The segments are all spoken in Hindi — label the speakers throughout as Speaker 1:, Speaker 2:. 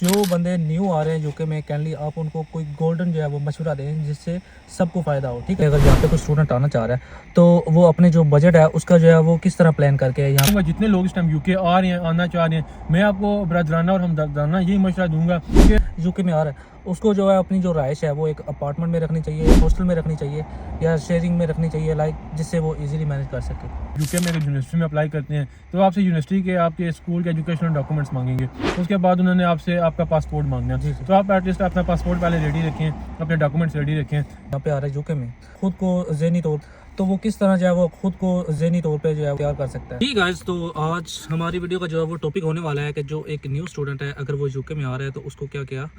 Speaker 1: जो बंदे न्यू आ रहे हैं यूके में, कैनली आप उनको कोई गोल्डन जो है वो मशवरा दें जिससे सबको फ़ायदा हो। ठीक है, अगर यहाँ पे कोई स्टूडेंट आना चाह रहा है तो वो अपने जो बजट है उसका जो है वो किस तरह प्लान करके यहाँ
Speaker 2: जितने लोग इस टाइम यूके आ रहे हैं, आना चाह रहे हैं, मैं आपको ब्रदराना और हमदर्दाना यही मशवरा दूंगा कि
Speaker 1: यूके में आ रहा है उसको जो है अपनी जो रहाइश है वो एक अपार्टमेंट में रखनी चाहिए, हॉस्टल में रखनी चाहिए या शेयरिंग में रखनी चाहिए, लाइक जिससे वो इजीली मैनेज कर सके।
Speaker 2: यूके में अगर यूनिवर्सिटी में अप्लाई करते हैं तो आपसे यूनिवर्सिटी के आपके स्कूल के एजुकेशनल डॉक्यूमेंट्स मांगेंगे। उसके बाद उन्होंने आपसे आपका पासपोर्ट मांगना है, तो आप एटलीस्ट अपना पासपोर्ट पहले रेडी रखें, अपने डॉक्यूमेंट्स रेडी रखें।
Speaker 1: यहाँ पे आ रहा है यूके में खुद को ज़हनी तौर तो वो किस तरह जो है वो खुद को ज़हनी तौर पे जो है तैयार कर सकता है। ठीक है, तो आज हमारी वीडियो का जो है वो टॉपिक होने वाला है कि जो एक न्यू स्टूडेंट है अगर वो यूके में आ रहा है तो उसको क्या क्या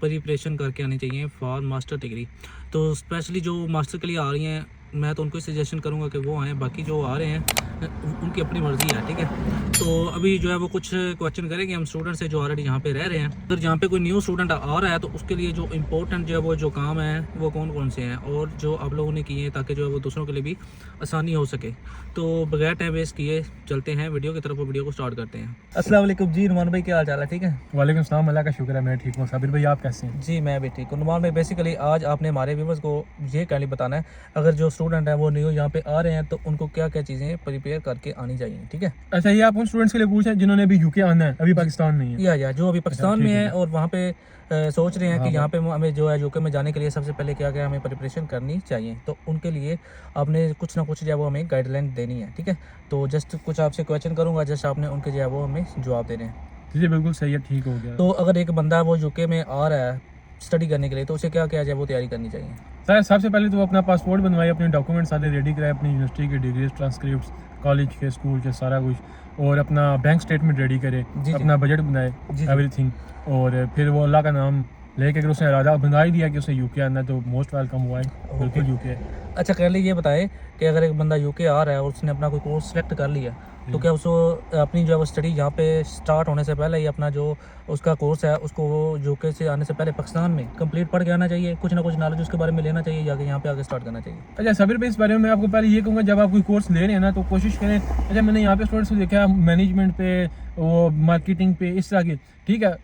Speaker 1: प्रिपरेशन करके आनी चाहिए फॉर मास्टर डिग्री। तो स्पेशली जो मास्टर के लिए आ रही हैं मैं तो उनको सजेशन करूंगा कि वो आएँ, बाकी जो आ रहे हैं उनकी अपनी मर्ज़ी है। ठीक है, तो अभी जो है वो कुछ क्वेश्चन करेंगे हम स्टूडेंट से जो ऑलरेडी यहाँ पे रह रहे हैं। अगर यहाँ पे कोई न्यू स्टूडेंट आ रहा है तो उसके लिए जो इम्पोर्टेंट जो है वो जो काम है वो कौन कौन से हैं और जो आप लोगों ने किए हैं ताकि जो है वो दूसरों के लिए भी आसानी हो सके। तो बगैर टाइम वेस्ट किए चलते हैं वीडियो की तरफ, वीडियो को स्टार्ट करते हैं। अस्सलाम वालेकुम जी, नुमान भाई क्या हाल चाल है? ठीक है,
Speaker 2: वालेकुम सलाम, अल्लाह का शुक्र है मैं ठीक हूँ। साबिर भाई आप कैसे हैं?
Speaker 1: जी मैं भी ठीक हूँ। नुमान भाई बेसिकली आज आपने हमारे व्यूवर्स को ये कहली बताना है अगर जो स्टूडेंट है वो न्यू यहाँ पे आ रहे हैं तो उनको क्या क्या चीज़ें प्रिपेयर करके आनी चाहिए। ठीक है,
Speaker 2: अच्छा ये आप उन स्टूडेंट्स के लिए पूछ रहे हैं जिन्होंने अभी यूके आना है, अभी पाकिस्तान में है,
Speaker 1: या जो अभी पाकिस्तान में है और वहाँ पे सोच रहे हैं कि
Speaker 2: हाँ,
Speaker 1: यहाँ पे हमें जो है यूके में जाने के लिए सबसे पहले क्या क्या हमें प्रिपरेशन करनी चाहिए, तो उनके लिए आपने कुछ ना कुछ जो है वो हमें गाइडलाइन देनी है। ठीक है, तो जस्ट कुछ आपसे क्वेश्चन करूँगा, जस्ट आपने उनके जो है वो हमें जवाब देने हैं।
Speaker 2: जी बिल्कुल सही है, ठीक हो गया।
Speaker 1: तो अगर एक बंदा वो यूके में आ रहा है स्टडी करने के लिए तो उसे क्या क्या जो है वो तैयारी करनी चाहिए?
Speaker 2: सर सबसे पहले तो अपना पासपोर्ट बनवाए, अपने डॉक्यूमेंट सारे रेडी कराए, अपनी यूनिवर्सिटी की डिग्री, ट्रांसक्रिप्ट्स, कॉलेज के, स्कूल के, सारा कुछ, और अपना बैंक स्टेटमेंट रेडी करे, अपना बजट बनाए, एवरीथिंग। और फिर वो अल्लाह का नाम लेके अगर उसने इरादा बना ही दिया कि उसे यूके आना है तो मोस्ट वेलकम हुआ है, बिल्कुल यूके।
Speaker 1: अच्छा कहले ये बताए कि अगर एक बंदा यूके आ रहा है और उसने अपना कोई कोर्स सेलेक्ट कर लिया तो क्या उसको अपनी जो है वो स्टडी यहाँ पे स्टार्ट होने से पहले ही अपना जो उसका कोर्स है उसको वो यूके से आने से पहले पाकिस्तान में कंप्लीट पढ़ के आना चाहिए, कुछ ना कुछ नॉलेज उसके बारे में लेना चाहिए जाके यहाँ पे आगे स्टार्ट करना चाहिए?
Speaker 2: अच्छा सबीर भाई इस बारे में मैं आपको पहले ये कहूँगा, जब आप कोई कोर्स ले रहे हैं ना तो कोशिश करें, अच्छा मैंने यहाँ पे स्टूडेंट्स को देखा मैनेजमेंट पे, वो मार्केटिंग पे, इस तरह की, ठीक है,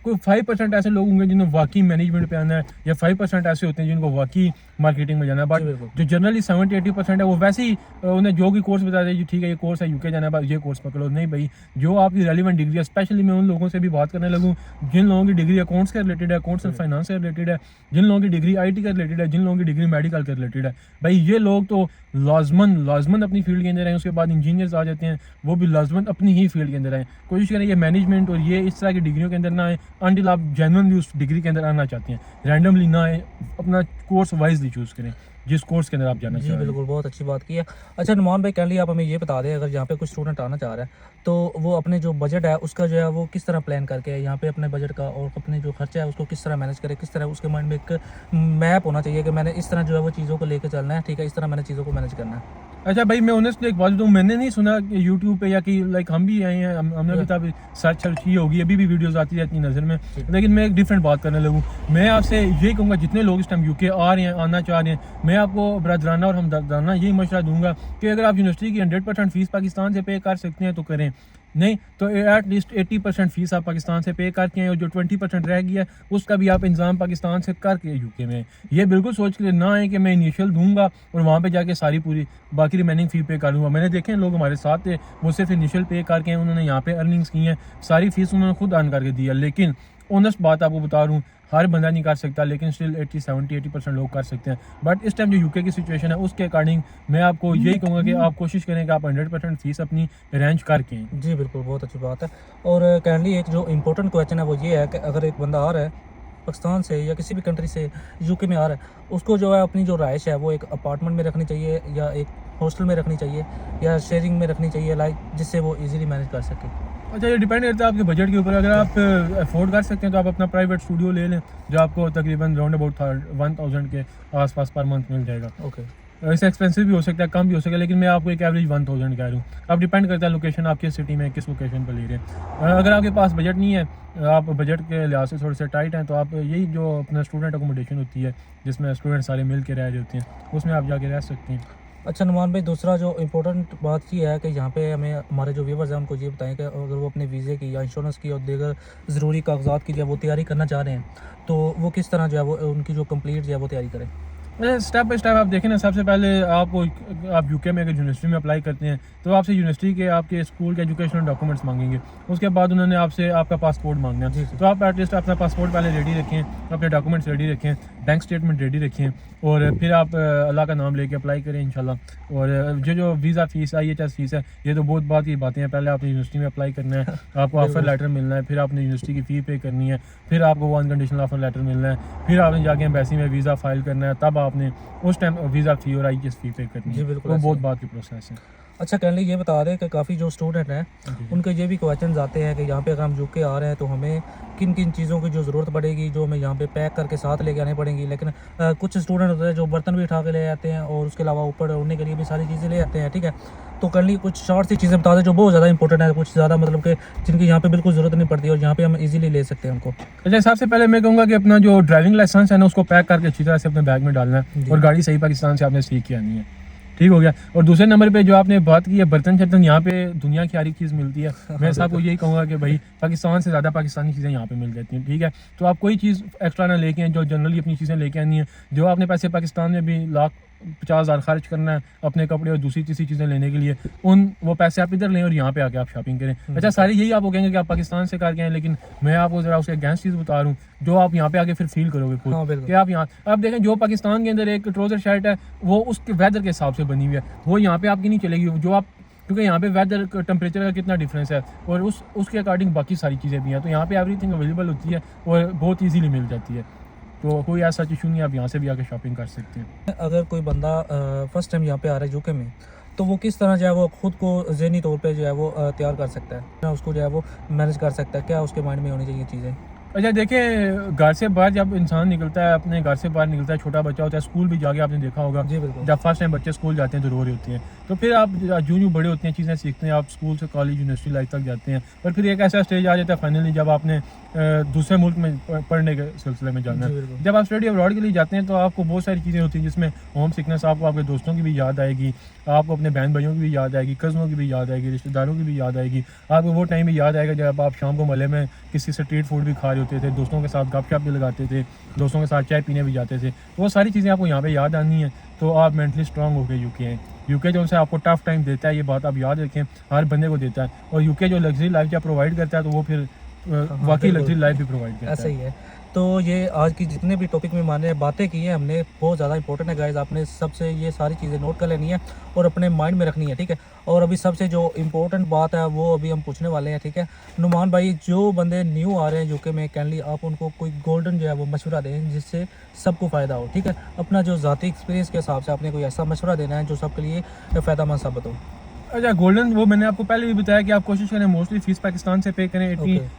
Speaker 2: कोई 5% ऐसे लोग होंगे जिन्हें वाकई मैनेजमेंट पे आना है, या 5% ऐसे होते हैं जिनको वाकई मार्केटिंग में जाना है। बट जो जनरली 70-80% है वो वैसे ही उन्हें जो भी कोर्स बता दें, ठीक है ये कोर्स है यूके जाना है बस ये कोर्स पकड़ो। नहीं भाई, जो आपकी रेलिवेंट डिग्री है, स्पेशली मैं उन लोगों से भी बात करने लगूँ जिन लोगों की डिग्री अकाउंट्स के रिलेटेड है, अकाउंट्स एंड फाइनेंस से रिलेटेड है, जिन लोगों की डिग्री IT के रिलेटेड है, जिन लोगों की डिग्री मेडिकल के रिलेटेड है, भाई ये लोग तो लाजमन अपनी फील्ड के अंदर आए। उसके बाद इंजीनियर्स आ जाते हैं, वो भी लाजमन अपनी ही फील्ड के अंदर आए। कोशिश करें ये मैनेजमेंट और ये इस तरह की डिग्रियों के अंदर ना आए अनटिल आप जेन्युइनली उस डिग्री के अंदर आना चाहते हैं, रैंडमली ना आए, अपना कोर्स वाइजली चूज़ करें जिस कोर्स के अंदर आप जाना चाहते हैं।
Speaker 1: बिल्कुल, बहुत अच्छी बात की है। अच्छा नुमान भाई कैनली आप हमें ये बता दें अगर यहाँ पे कुछ स्टूडेंट आना चाह रहा है तो वो अपने जो बजट है उसका जो है वो किस तरह प्लान करके यहाँ पे अपने बजट का और अपने जो खर्चा है उसको किस तरह मैनेज करे, किस तरह उसके माइंड में एक मैप होना चाहिए कि मैंने इस तरह जो है वो चीज़ों को लेकर चलना है। ठीक है, इस तरह मैंने चीज़ों को मैनेज करना है।
Speaker 2: अच्छा भाई मैं ऑनेस्टली एक बात बताऊँ, मैंने नहीं सुना यूट्यूब पे या कि लाइक हम भी आए हैं, हमने भी तब सर्च की होगी, अभी भी वीडियोस आती रहती हैं नज़र में, लेकिन मैं एक डिफरेंट बात करने लगूँ। मैं आपसे यही कहूँगा जितने लोग इस टाइम यूके आ रहे हैं, आना चाह रहे हैं, मैं आपको ब्रदराना और हमदर्दाना यही मशवरा दूंगा कि अगर आप यूनिवर्सिटी की 100% फीस पाकिस्तान से पे कर सकते हैं तो करें, नहीं तो एटलीस्ट 80% फीस आप पाकिस्तान से पे करके हैं और जो 20% रह गया उसका भी आप इंतजाम पाकिस्तान से करके यूके में। ये बिल्कुल सोच के ना है कि मैं इनिशियल दूंगा और वहाँ पे जाके सारी पूरी बाकी रिमेनिंग फ़ी पे कर लूँगा। मैंने देखे हैं लोग हमारे साथ थे, वो सिर्फ इनिशियल पे करके हैं, उन्होंने यहाँ पे अर्निंग्स की हैं, सारी फीस उन्होंने खुद अर्न करके दी है। लेकिन ऑनेस्ट बात आपको बता रहा हूँ, हर बंदा नहीं कर सकता, लेकिन स्टिल 80% लोग कर सकते हैं। बट इस टाइम जो यूके की सिचुएशन है उसके अकॉर्डिंग मैं आपको यही कहूँगा कि आप कोशिश करें कि आप 100% फीस अपनी अरेंज करके।
Speaker 1: जी बिल्कुल, बहुत अच्छी बात है। और कैनली एक जो इम्पोर्टेंट क्वेश्चन है वो ये है कि अगर एक बंदा आ रहा है पाकिस्तान से या किसी भी कंट्री से यूके में आ रहा है उसको जो है अपनी जो रहाइश है वो एक अपार्टमेंट में रखनी चाहिए या एक हॉस्टल में रखनी चाहिए या शेयरिंग में रखनी चाहिए, लाइक जिससे वो इजीली मैनेज कर सके।
Speaker 2: अच्छा ये डिपेंड करता है आपके बजट के ऊपर। अगर आप अफोर्ड कर सकते हैं तो आप अपना प्राइवेट स्टूडियो ले लें जो आपको तकरीबन राउंड अबाउट 1000 के आसपास पर मंथ मिल जाएगा।
Speaker 1: ओके,
Speaker 2: इससे एक्सपेंसिव भी हो सकता है, कम भी हो सकता है, लेकिन मैं आपको एक एवरेज 1000 कह रहा हूँ। अब डिपेंड करता है लोकेशन, आप किस सिटी में किस लोकेशन पर ले रहे हैं। अगर आपके पास बजट नहीं है, आप बजट के लिहाज से थोड़े से टाइट हैं, तो आप यही जो अपना स्टूडेंट अकोमोडेशन होती है जिसमें स्टूडेंट सारे मिल के रह रहे होते हैं उसमें आप जाके रह सकते हैं।
Speaker 1: अच्छा नुमान भाई, दूसरा जो इम्पोर्टेंट बात ये है कि यहाँ पे हमें हमारे जो व्यूवर्स हैं उनको ये बताएं कि अगर वो अपने वीज़े की या इंश्योरेंस की और दीगर ज़रूरी कागजात की जो है वो तैयारी करना चाह रहे हैं, तो वो किस तरह जो है वो उनकी जो कंप्लीट जो है वो तैयारी करें।
Speaker 2: स्टेप बाय स्टेप आप देखें ना, सबसे पहले आपको आप यूके में अगर यूनिवर्सिटी में अप्लाई करते हैं तो आपसे यूनिवर्सिटी के आपके स्कूल के एजुकेशनल डॉक्यूमेंट्स मांगेंगे। उसके बाद उन्होंने आपसे आपका पासपोर्ट मांगना है, तो आप एटलीस्ट अपना पासपोर्ट पहले रेडी रखें, अपने डॉक्यूमेंट्स रेडी रखें, बैंक स्टेटमेंट रेडी रखें, और फिर आप अल्लाह का नाम लेके अप्लाई करें इंशाल्लाह। और जो वीज़ा फ़ीस IHS फ़ीस है, ये तो बहुत बात की बातें हैं। पहले आपने यूनिवर्सिटी में अप्लाई करना है, आपको ऑफर लेटर मिलना है, फिर आपने यूनिवर्सिटी की फ़ी पे करनी है, फिर आपको अनकंडीशनल ऑफर लेटर मिलना है, फिर आपने जाके एम्बेसी में वीज़ा फाइल करना है, तब आपने उस टाइम वीज़ा फ़ी और IHS फ़ी पे करनी है।
Speaker 1: बिल्कुल,
Speaker 2: वो बहुत बात की प्रोसेस है।
Speaker 1: अच्छा कहने ये बता रहे हैं कि काफ़ी जो स्टूडेंट हैं उनके ये भी क्वेश्चन आते हैं कि यहाँ पे अगर हम यूके आ रहे हैं तो हमें किन किन चीज़ों की जो ज़रूरत पड़ेगी, जो हमें यहाँ पे पैक करके साथ लेके आनी पड़ेंगी। लेकिन कुछ स्टूडेंट होते हैं जो बर्तन भी उठा के ले आते हैं और उसके अलावा ऊपर उड़ने के लिए भी सारी चीज़ें ले आते हैं, ठीक है। तो करली कुछ शॉर्ट सी चीज़ें बता दें जो बहुत ज़्यादा इंपॉर्टेंट है, कुछ ज़्यादा मतलब कि जिनकी यहाँ पे बिल्कुल ज़रूरत नहीं पड़ती और यहाँ पे हम इजीली ले सकते हैं उनको।
Speaker 2: अच्छा, सबसे पहले मैं कहूँगा कि अपना जो ड्राइविंग लाइसेंस है ना, उसको पैक करके अच्छी तरह से अपने बैग में डालना है और गाड़ी सही पाकिस्तान से आपने सीख के आनी है, ठीक हो गया। और दूसरे नंबर पे जो आपने बात की है बर्तन शर्तन, यहाँ पे दुनिया की हर एक चीज़ मिलती है। मैं साहब को यही कहूँगा कि भाई पाकिस्तान से ज़्यादा पाकिस्तानी चीज़ें यहाँ पे मिल जाती हैं, ठीक है। तो आप कोई चीज़ एक्स्ट्रा ना लेके आएं, जो जनरली अपनी चीज़ें लेके आनी है। जो आपने पैसे पाकिस्तान में भी 1,50,000 खर्च करना है अपने कपड़े और दूसरी तीसरी चीज़ें लेने के लिए, वो पैसे आप इधर लें और यहाँ पे आके आप शॉपिंग करें। अच्छा, सारी यही आपको कहेंगे कि आप पाकिस्तान से करके आए, लेकिन मैं आपको ज़रा उसके अगेंस्ट चीज़ बता रहा हूँ जो आप यहाँ पे आके फिर फील करोगे खुद कि आप यहाँ आप देखें, जो पाकिस्तान के अंदर एक ट्राउज़र शर्ट है वो उसके वेदर के हिसाब से बनी हुई है, वो यहाँ पे आपकी नहीं चलेगी। जो आप क्योंकि यहाँ पे वेदर टेम्परेचर का कितना डिफरेंस है और उसके अकॉर्डिंग बाकी सारी चीज़ें भी हैं। तो यहाँ पे एवरीथिंग अवेलेबल होती है और बहुत ईजीली मिल जाती है। तो कोई ऐसा इशू नहीं, आप यहाँ से भी आके शॉपिंग कर सकते हैं।
Speaker 1: अगर कोई बंदा फर्स्ट टाइम यहाँ पे आ रहा है यूके में, तो वो किस तरह जो है वो खुद को ज़हनी तौर पे जो है वो तैयार कर सकता है, ना उसको जो है वो मैनेज कर सकता है, क्या उसके माइंड में होनी चाहिए चीज़ें।
Speaker 2: अच्छा देखिए, घर से बाहर जब इंसान निकलता है, अपने घर से बाहर निकलता है, छोटा बच्चा होता है, स्कूल भी जाके आपने देखा होगा,
Speaker 1: जी बिल्कुल।
Speaker 2: जब फर्स्ट टाइम बच्चे स्कूल जाते हैं तो रो रहे होते हैं। तो फिर आप यूँ बड़े होते हैं, चीज़ें सीखते हैं, आप स्कूल से कॉलेज यूनिवर्सिटी लाइफ तक जाते हैं, और फिर एक ऐसा स्टेज आ जाता है फाइनली जब आपने दूसरे मुल्क में पढ़ने के सिलसिले में जाना है। जब आप स्टडी अब्रॉड के लिए जाते हैं तो आपको बहुत सारी चीज़ें होती हैं जिसमें होम सिकनेस, आपको आपके दोस्तों की भी याद आएगी, आपको अपने बहन भाइयों की भी याद आएगी, कज़नों की भी याद आएगी, रिश्तेदारों की भी याद आएगी। आपको वो टाइम भी याद आएगा जब आप शाम को मोहल्ले में किसी से स्ट्रीट फूड भी खा रहे होते थे, दोस्तों के साथ गपशप भी लगाते थे, दोस्तों के साथ चाय पीने भी जाते थे। तो वो सारी चीज़ें आपको यहाँ पे याद आनी है, तो आप मेंटली स्ट्रांग होकर यूके हैं। यूके जो है आपको टफ टाइम देता है, ये बात आप याद रखें, हर बंदे को देता है। और यूके जो लग्जरी लाइफ जब प्रोवाइड करता है तो वो फिर वाकई लग्जरी लाइफ भी प्रोवाइड करता है।
Speaker 1: ऐसा ही है। तो ये आज की जितने भी टॉपिक में माने बातें की हैं हमने, बहुत ज़्यादा इंपॉर्टेंट है गाइस, आपने सबसे ये सारी चीज़ें नोट कर लेनी है और अपने माइंड में रखनी है, ठीक है। और अभी सबसे जो इम्पोर्टेंट बात है वो अभी हम पूछने वाले हैं, ठीक है। नुमान भाई, जो बंदे न्यू आ रहे हैं यूके में, कैनली आप उनको कोई गोल्डन जो है वो मशवरा दें जिससे सबको फ़ायदा हो, ठीक है। अपना जो ज़ाती एक्सपीरियंस के हिसाब से आपने कोई ऐसा मशवरा देना है जो सबके लिए फ़ायदेमंद साबित हो।
Speaker 2: अच्छा, गोल्डन वो मैंने आपको पहले भी बताया कि आप कोशिश करें मोस्टली फीस पाकिस्तान से पे करें,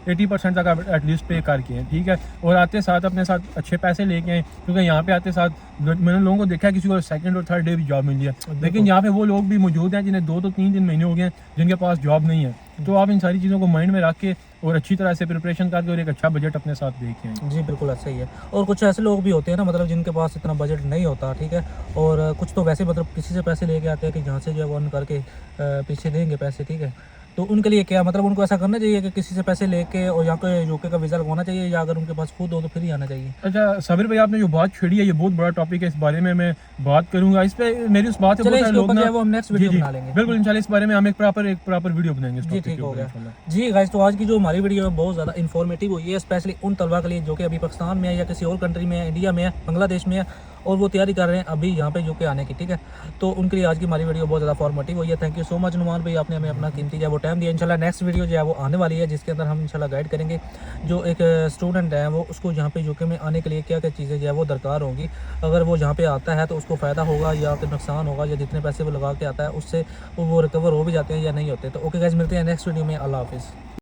Speaker 2: 80% तक आप एटलीस्ट पे करके हैं, ठीक है। और आते साथ अपने साथ अच्छे पैसे लेके आए, क्योंकि यहाँ पे आते साथ मैंने लोगों को देखा है किसी को सेकंड और थर्ड डे भी जॉब मिली है, लेकिन यहाँ पे वो लोग भी मौजूद हैं जिन्हें 2 तो 3 महीने हो गए हैं जिनके पास जॉब नहीं है। तो आप इन सारी चीज़ों को माइंड में रख के और अच्छी तरह से प्रिपरेशन करके और एक अच्छा बजट अपने साथ देखें।
Speaker 1: जी बिल्कुल ऐसा ही है। और कुछ ऐसे लोग भी होते हैं ना, मतलब जिनके पास इतना बजट नहीं होता, ठीक है। और कुछ तो वैसे मतलब किसी से पैसे लेके आते हैं कि जहाँ से जो है वो अर्न करके पीछे देंगे पैसे, ठीक है। तो उनके लिए क्या मतलब उनको ऐसा करना चाहिए कि किसी से पैसे लेके और यहाँ पे यूके का वीज़ा लगवाना चाहिए, या अगर उनके पास खुद हो तो फिर ही आना चाहिए।
Speaker 2: अच्छा साबिर भाई, आपने जो बात छेड़ी है ये बहुत बड़ा टॉपिक है, इस बारे में मैं बात करूंगा। इस पे मेरी उस बात से बहुत सारे लोग ना,
Speaker 1: वो हम नेक्स्ट वीडियो बना लेंगे।
Speaker 2: बिल्कुल इंशाल्लाह इस बारे में हम एक प्रॉपर वीडियो बनाएंगे।
Speaker 1: जी ठीक हो गया जी गाइस। तो आज की जो हमारी वीडियो है बहुत ज़्यादा इन्फॉर्मेटिव हुई है, स्पेशली उन तलबा के लिए जो कि अभी पाकिस्तान में है या किसी और कंट्री में है, इंडिया में है, बांग्लादेश में है, और वो तैयारी कर रहे हैं अभी यहाँ पे यूके आने की, ठीक है। तो उनके लिए आज की हमारी वीडियो बहुत ज़्यादा फॉर्मेटिव हुई है। Thank you so much Numan भाई, आपने हमें अपना कीमती जो है वो टाइम दिया। इंशाल्लाह नेक्स्ट वीडियो जो है वो आने वाली है जिसके अंदर हम इंशाल्लाह गाइड करेंगे जो एक स्टूडेंट है वो उसको यहाँ पे यूके में आने के लिए क्या क्या चीज़ें जो है वो दरकार होंगी। अगर वो यहाँ पे आता है तो उसको फ़ायदा होगा या फिर नुकसान होगा, या जितने पैसे वो लगा के आता है उससे वो रिकवर हो भी जाते हैं या नहीं होते। तो ओके गाइस, मिलते हैं नेक्स्ट वीडियो में। अल्लाह हाफिज़।